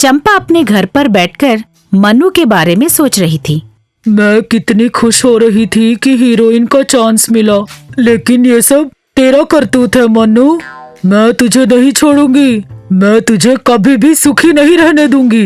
चंपा अपने घर पर बैठकर मन्नू के बारे में सोच रही थी। मैं कितनी खुश हो रही थी कि हीरोइन का चांस मिला, लेकिन ये सब तेरा करतूत है मन्नू। मैं तुझे नहीं छोड़ूंगी, मैं तुझे कभी भी सुखी नहीं रहने दूंगी।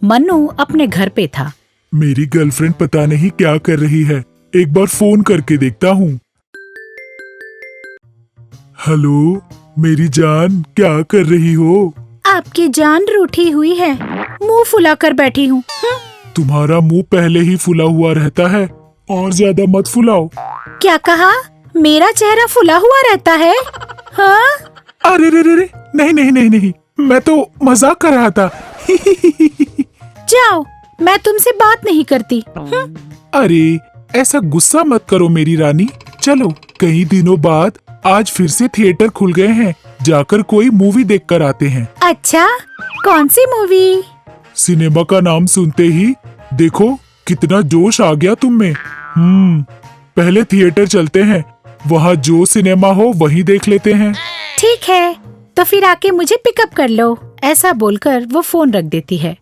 मन्नू अपने घर पे था। मेरी गर्लफ्रेंड पता नहीं क्या कर रही है, एक बार फोन करके देखता हूँ। हेलो मेरी जान, क्या कर रही हो? आपकी जान रूठी हुई है, मुंह फुलाकर बैठी हूँ। तुम्हारा मुंह पहले ही फुला हुआ रहता है, और ज्यादा मत फुलाओ। क्या कहा? मेरा चेहरा फुला हुआ रहता है? हाँ? अरे रे रे रे, नहीं नहीं नहीं नहीं, मैं तो मजाक कर रहा था। जाओ, मैं तुमसे बात नहीं करती। अरे ऐसा गुस्सा मत करो मेरी रानी। चलो, कई दिनों बाद आज फिर से थिएटर खुल गए हैं, जाकर कोई मूवी देख कर आते हैं। अच्छा, कौन सी मूवी? सिनेमा का नाम सुनते ही देखो कितना जोश आ गया तुम में। पहले थिएटर चलते हैं, वहाँ जो सिनेमा हो वहीं देख लेते हैं। ठीक है, तो फिर आके मुझे पिकअप कर लो। ऐसा बोलकर वो फोन रख देती है।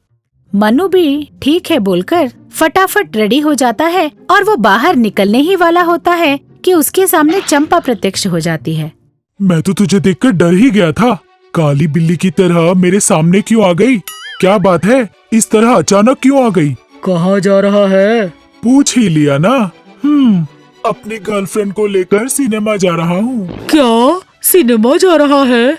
मन्नू भी ठीक है बोलकर फटाफट रेडी हो जाता है और वो बाहर निकलने ही वाला होता है कि उसके सामने चंपा प्रत्यक्ष हो जाती है। मैं तो तुझे देखकर डर ही गया था, काली बिल्ली की तरह मेरे सामने क्यों आ गई? क्या बात है, इस तरह अचानक क्यों आ गई? कहाँ जा रहा है? पूछ ही लिया ना। अपनी गर्लफ्रेंड को लेकर सिनेमा जा रहा हूँ। क्या सिनेमा जा रहा है?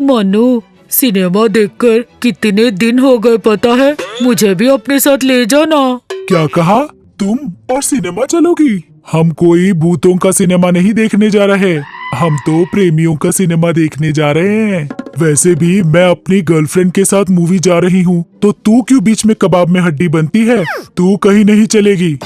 मन्नू, सिनेमा देखकर कितने दिन हो गए पता है, मुझे भी अपने साथ ले जाना। क्या कहा? तुम और सिनेमा चलोगी? हम कोई भूतों का सिनेमा नहीं देखने जा रहे, हम तो प्रेमियों का सिनेमा देखने जा रहे हैं। वैसे भी मैं अपनी गर्लफ्रेंड के साथ मूवी जा रही हूँ, तो तू क्यों बीच में कबाब में हड्डी बनती है? तू कहीं नहीं चलेगी।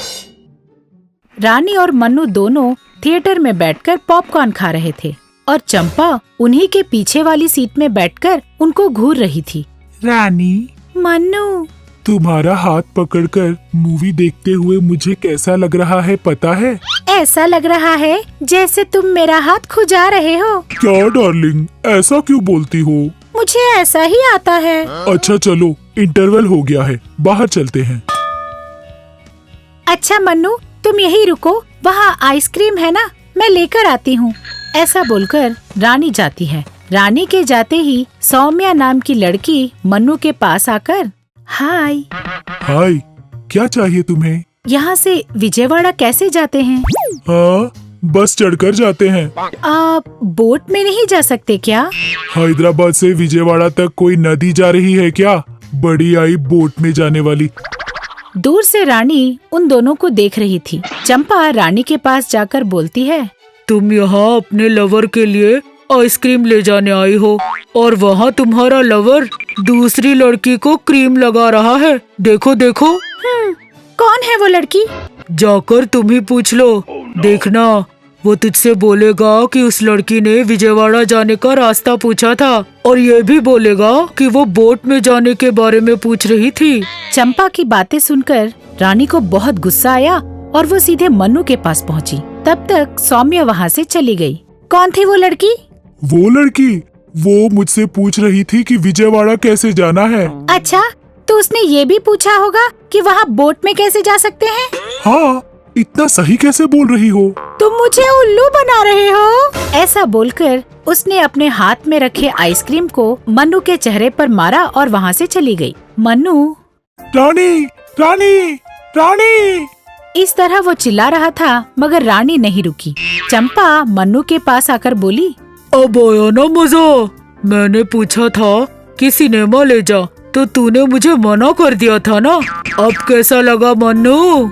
रानी और मन्नू दोनों थिएटर में बैठकर पॉपकॉर्न खा रहे थे और चंपा उन्हीं के पीछे वाली सीट में बैठकर उनको घूर रही थी। रानी, मन्नू, तुम्हारा हाथ पकड़कर मूवी देखते हुए मुझे कैसा लग रहा है पता है? ऐसा लग रहा है जैसे तुम मेरा हाथ खुजा रहे हो। क्या डार्लिंग, ऐसा क्यों बोलती हो? मुझे ऐसा ही आता है। अच्छा चलो, इंटरवल हो गया है, बाहर चलते हैं। अच्छा मन्नू, तुम यहीं रुको, वहाँ आइसक्रीम है ना, मैं लेकर आती हूँ। ऐसा बोलकर रानी जाती है। रानी के जाते ही सौम्या नाम की लड़की मन्नू के पास आकर, हाय। हाय, क्या चाहिए तुम्हें? यहाँ से विजयवाड़ा कैसे जाते हैं? हाँ, बस चढ़कर जाते हैं। आप बोट में नहीं जा सकते क्या? हैदराबाद से विजयवाड़ा तक कोई नदी जा रही है क्या? बड़ी आई बोट में जाने वाली। दूर से रानी उन दोनों को देख रही थी। चंपा रानी के पास जाकर बोलती है, तुम यहाँ अपने लवर के लिए आइसक्रीम ले जाने आई हो और वहाँ तुम्हारा लवर दूसरी लड़की को क्रीम लगा रहा है। देखो देखो। कौन है वो लड़की? जाकर तुम ही पूछ लो। देखना, वो तुझसे बोलेगा कि उस लड़की ने विजयवाड़ा जाने का रास्ता पूछा था और ये भी बोलेगा कि वो बोट में जाने के बारे में पूछ रही थी। चंपा की बातें सुनकर रानी को बहुत गुस्सा आया और वो सीधे मन्नू के पास पहुंची। तब तक सौम्या वहाँ से चली गई। कौन थी वो लड़की? वो लड़की, वो मुझसे पूछ रही थी कि विजयवाड़ा कैसे जाना है। अच्छा, तो उसने ये भी पूछा होगा कि वहाँ बोट में कैसे जा सकते हैं? हाँ, इतना सही कैसे बोल रही हो? तुम मुझे उल्लू बना रहे हो। ऐसा बोलकर उसने अपने हाथ में रखे आइसक्रीम को मन्नू के चेहरे पर मारा और वहाँ से चली गई। मन्नू, रानी, रानी, रानी। इस तरह वो चिल्ला रहा था, मगर रानी नहीं रुकी। चंपा मन्नू के पास आकर बोली, अब आया ना मजा। मैंने पूछा था कि सिनेमा ले जा, तो तूने मुझे मना कर दिया था ना। अब कैसा लगा मन्नू?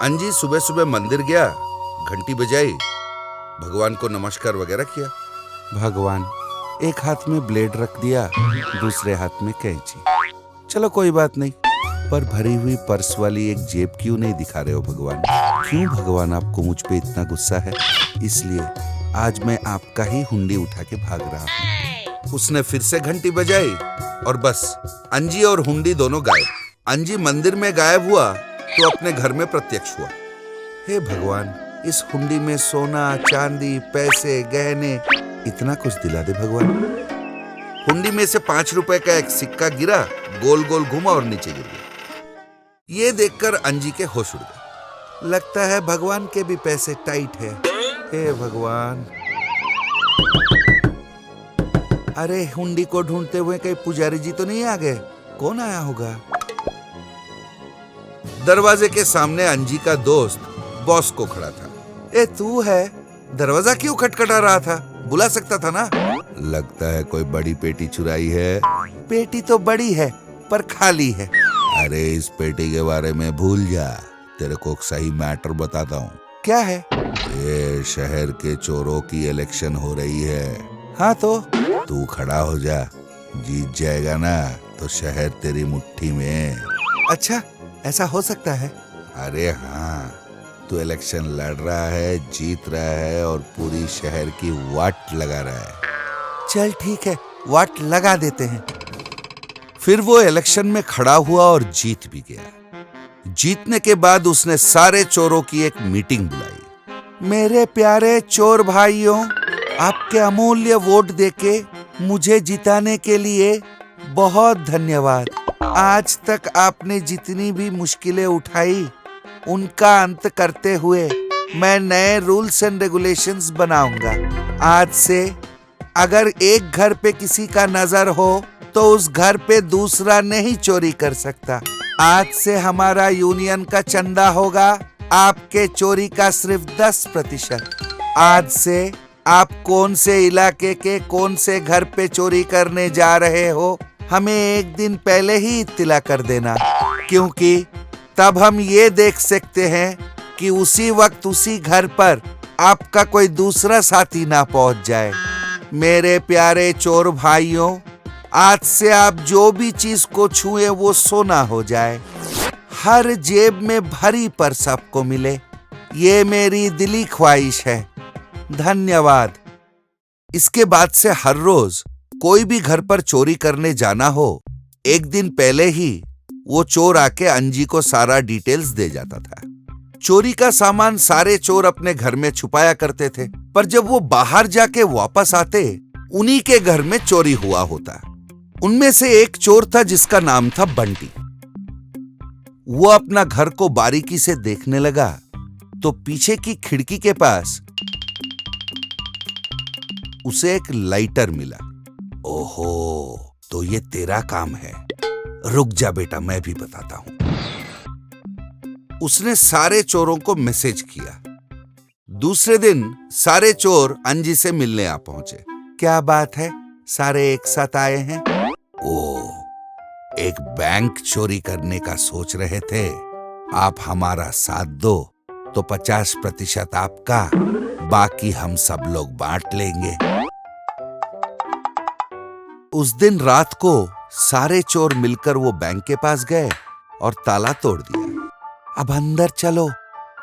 अंजी सुबह सुबह मंदिर गया, घंटी बजाई, भगवान को नमस्कार वगैरह किया। भगवान, एक हाथ में ब्लेड रख दिया, दूसरे हाथ में कैंची। चलो कोई बात नहीं, पर भरी हुई पर्स वाली एक जेब क्यों नहीं दिखा रहे हो भगवान? क्यों भगवान आपको मुझ पे इतना गुस्सा है? इसलिए आज मैं आपका ही हुंडी उठा के भाग रहा हूँ। उसने फिर से घंटी बजाई और बस अंजी और हुंडी दोनों गायब। अंजी मंदिर में गायब हुआ तो अपने घर में प्रत्यक्ष हुआ। हे भगवान, इस हुंडी में सोना, चांदी, पैसे, गहने, इतना कुछ दिला दे भगवान। हुंडी में से 5 रुपए का एक सिक्का गिरा, गोल गोल घुमा और नीचे गिर गया। ये देखकर अंजी के होश उड़ गए। लगता है भगवान के भी पैसे टाइट है। हे भगवान। अरे, हुंडी को ढूंढते हुए कहीं पुजारी जी तो नहीं आ गए? कौन आया होगा? दरवाजे के सामने अंजी का दोस्त बॉस को खड़ा था। ए, तू है? दरवाजा क्यों खटखटा रहा था? बुला सकता था ना? लगता है कोई बड़ी पेटी चुराई है। पेटी तो बड़ी है पर खाली है। अरे, इस पेटी के बारे में भूल जा, तेरे को सही मैटर बताता हूँ। क्या है? ये शहर के चोरों की इलेक्शन हो रही है। हाँ तो? तू खड़ा हो जा, जीत जाएगा ना तो शहर तेरी मुट्ठी में। अच्छा, ऐसा हो सकता है? अरे हाँ, तू इलेक्शन लड़ रहा है, जीत रहा है और पूरी शहर की वाट लगा रहा है। चल ठीक है, वाट लगा देते हैं। फिर वो इलेक्शन में खड़ा हुआ और जीत भी गया। जीतने के बाद उसने सारे चोरों की एक मीटिंग बुलाई। मेरे प्यारे चोर भाइयों, आपके अमूल्य वोट देके मुझे जिताने के लिए बहुत धन्यवाद। आज तक आपने जितनी भी मुश्किलें उठाई, उनका अंत करते हुए मैं नए रूल्स एंड रेगुलेशंस बनाऊंगा। आज से अगर एक घर पे किसी का नजर हो तो उस घर पे दूसरा नहीं चोरी कर सकता। आज से हमारा यूनियन का चंदा होगा आपके चोरी का सिर्फ 10%। आज से आप कौन से इलाके के कौन से घर पे चोरी करने जा रहे हो, हमें एक दिन पहले ही इत्तिला कर देना, क्योंकि तब हम ये देख सकते हैं कि उसी वक्त उसी घर पर आपका कोई दूसरा साथी ना पहुंच जाए। मेरे प्यारे चोर भाइयों, आज से आप जो भी चीज को छुए वो सोना हो जाए, हर जेब में भरी पर्स आपको मिले। ये मेरी दिली ख्वाहिश है। धन्यवाद। इसके बाद से हर रोज कोई भी घर पर चोरी करने जाना हो, एक दिन पहले ही वो चोर आके अंजी को सारा डिटेल्स दे जाता था। चोरी का सामान सारे चोर अपने घर में छुपाया करते थे, पर जब वो बाहर जाके वापस आते, उन्हीं के घर में चोरी हुआ होता। उनमें से एक चोर था जिसका नाम था बंटी। वो अपना घर को बारीकी से देखने लगा तो पीछे की खिड़की के पास उसे एक लाइटर मिला। ओहो, तो ये तेरा काम है। रुक जा बेटा, मैं भी बताता हूं। उसने सारे चोरों को मैसेज किया। दूसरे दिन सारे चोर अंजी से मिलने आ पहुंचे। क्या बात है, सारे एक साथ आए हैं? ओह, एक बैंक चोरी करने का सोच रहे थे। आप हमारा साथ दो तो 50% आपका, बाकी हम सब लोग बांट लेंगे। उस दिन रात को सारे चोर मिलकर वो बैंक के पास गए और ताला तोड़ दिया। अब अंदर चलो।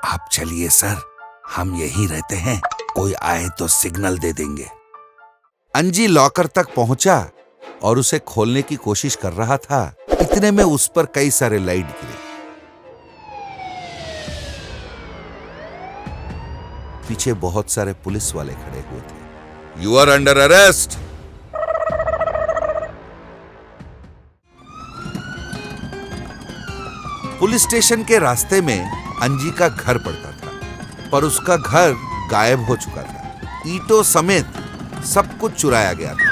आप चलिए सर, हम यहीं रहते हैं, कोई आए तो सिग्नल दे देंगे। अंजी लॉकर तक पहुंचा और उसे खोलने की कोशिश कर रहा था। इतने में उस पर कई सारे लाइट गिरे। पीछे बहुत सारे पुलिस वाले खड़े हुए थे। You are under arrest. Police station के रास्ते में अंजी का घर पड़ता था, पर उसका घर गायब हो चुका था। ईंटों समेत सब कुछ चुराया गया था।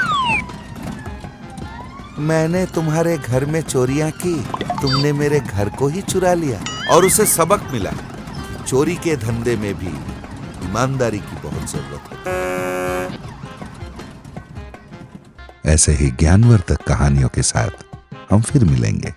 मैंने तुम्हारे घर में चोरियां की, तुमने मेरे घर को ही चुरा लिया। और उसे सबक मिला, चोरी के धंधे में भी ईमानदारी की बहुत जरूरत होती है। ऐसे ही ज्ञानवर्धक कहानियों के साथ हम फिर मिलेंगे।